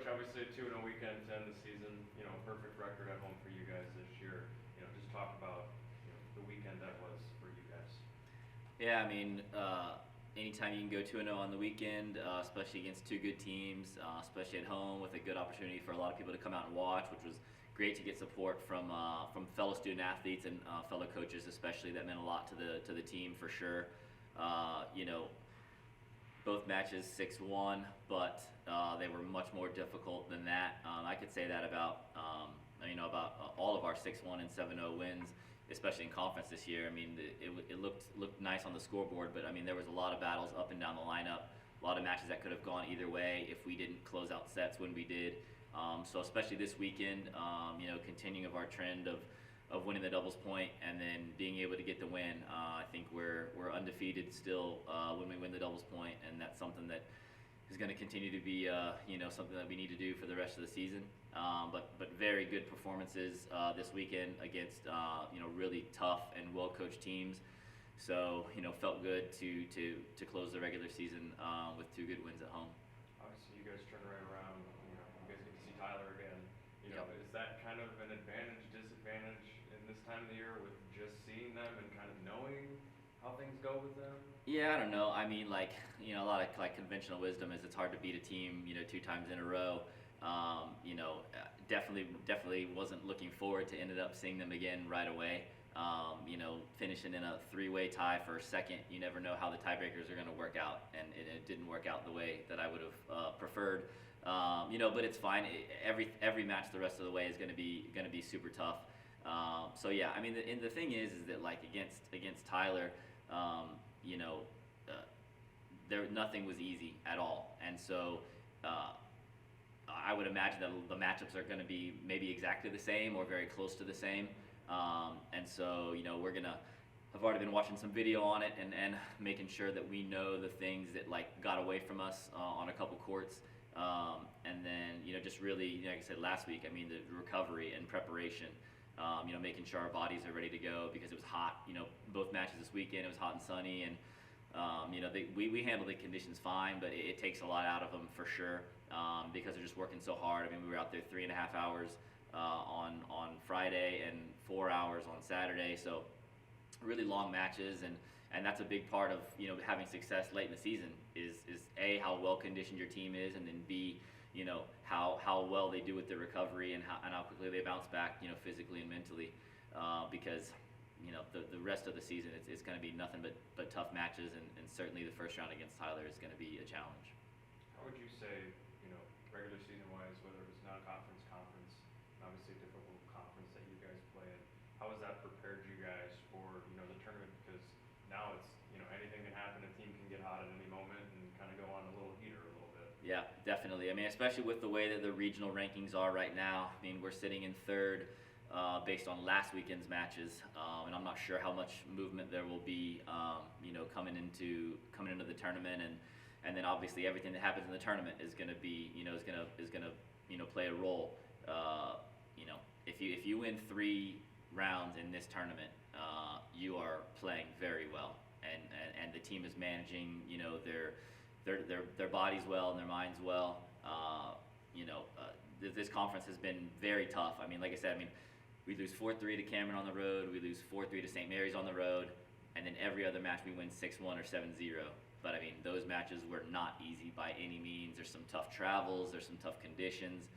obviously a 2-0 weekend to end the season. Perfect record at home for you guys this year. Just talk about the weekend that was for you guys. Yeah, I mean, anytime you can go 2-0 on the weekend, especially against two good teams, especially at home with a good opportunity for a lot of people to come out and watch, which was great to get support from fellow student athletes and fellow coaches, especially. That meant a lot to the team for sure. Both matches 6-1, but they were much more difficult than that. I could say that about all of our 6-1 and 7-0 wins, especially in conference this year. I mean, it looked nice on the scoreboard, but I mean, there was a lot of battles up and down the lineup, a lot of matches that could have gone either way if we didn't close out sets when we did. So especially this weekend, continuing of our trend of winning the doubles point and then being able to get the win. I think we're undefeated still when we win the doubles point, and that's something that is going to continue to be something that we need to do for the rest of the season. But very good performances this weekend against really tough and well-coached teams. So felt good to close the regular season with two good wins at home. Obviously, you guys turn right around. You guys get to see Tyler again. Yep. Is that kind of an advantage, disadvantage in this time of the year with just seeing them and kind of knowing how things go with them? Yeah, I don't know. I mean, a lot of conventional wisdom is it's hard to beat a team, 2 times in a row. Definitely wasn't looking forward to ended up seeing them again right away. Finishing in a 3-way tie for second, you never know how the tiebreakers are going to work out, and it didn't work out the way that I would have preferred. But it's fine. Every match the rest of the way is going to be super tough. So yeah, I mean, the thing is that against Tyler, nothing was easy at all, and so I would imagine that the matchups are going to be maybe exactly the same or very close to the same. And so we're gonna. I've already been watching some video on it and making sure that we know the things that got away from us on a couple courts, and then just really, like I said last week, I mean, the recovery and preparation. Making sure our bodies are ready to go because it was hot. Both matches this weekend, it was hot and sunny, and we handled the conditions fine, but it takes a lot out of them for sure because they're just working so hard. I mean, we were out there 3.5 hours on Friday and 4 hours on Saturday, so really long matches, and that's a big part of having success late in the season is A, how well conditioned your team is, and then B, how well they do with their recovery and how quickly they bounce back, physically and mentally, because the rest of the season it's going to be nothing but tough matches, and certainly the first round against Tyler is going to be a challenge. How would you say, regular season wise, whether it was non-conference, conference, and obviously a difficult conference that you guys play in, how has that prepared you guys for the tournament? Because now it's anything can happen, a team can get hot at any moment and kind of go on a little heater a little bit. Yeah, definitely. I mean, especially with the way that the regional rankings are right now. I mean, we're sitting in third based on last weekend's matches, and I'm not sure how much movement there will be, coming into the tournament, and then obviously everything that happens in the tournament is going to be, is going to play a role. If you win 3 rounds in this tournament, you are playing very well, and the team is managing, their bodies well and their minds well. This conference has been very tough. I mean, like I said, we lose 4-3 to Cameron on the road, we lose 4-3 to St. Mary's on the road, and then every other match we win 6-1 or 7-0. But I mean, those matches were not easy by any means. There's some tough travels, there's some tough conditions,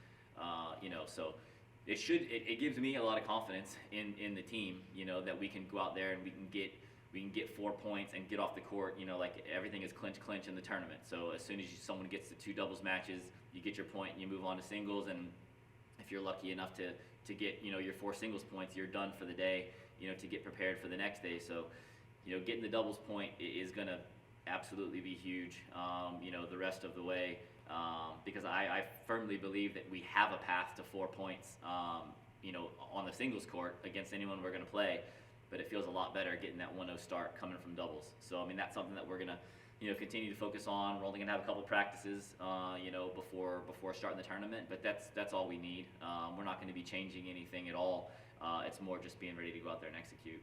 so it gives me a lot of confidence in the team, that we can go out there and we can get 4 points and get off the court, everything is clinch in the tournament. So as soon as someone gets to 2 doubles matches, you get your point and you move on to singles, and if you're lucky enough to get, your 4 singles points, you're done for the day, to get prepared for the next day. So, getting the doubles point is going to absolutely be huge, the rest of the way, because I firmly believe that we have a path to 4 points, on the singles court against anyone we're going to play, but it feels a lot better getting that 1-0 start coming from doubles. So, I mean, that's something that we're going to, continue to focus on. We're only going to have a couple practices, before starting the tournament, but that's all we need. We're not going to be changing anything at all. It's more just being ready to go out there and execute.